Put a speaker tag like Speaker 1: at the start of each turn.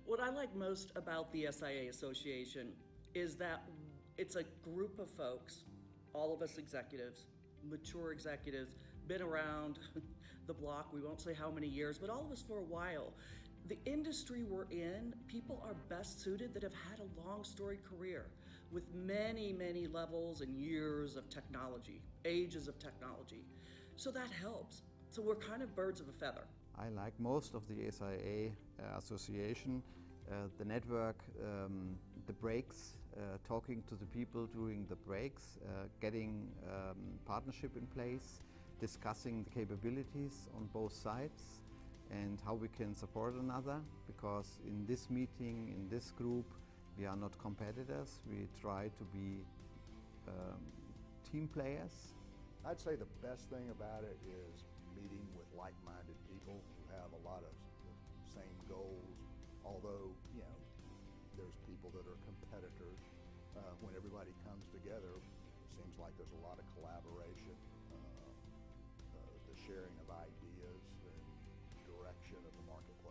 Speaker 1: What I like most about the SIA Association is that it's a group of folks, all of us executives, mature executives, been around the block, we won't say how many years, but all of us for a while. The industry we're in, people are best suited that have had a long storied career with many, many levels and years of technology, ages of technology. So that helps. So we're kind of birds of a feather.
Speaker 2: I like most of the SIA association, the network, the breaks, talking to the people during the breaks, getting partnership in place, discussing the capabilities on both sides and how we can support another, because in this meeting, in this group, we are not competitors, we try to be team players.
Speaker 3: I'd say the best thing about it is meeting with like-minded people who have a lot of the same goals, although, there's people that are competitors. When everybody comes together, it seems like there's a lot of collaboration, the sharing of ideas and direction of the marketplace.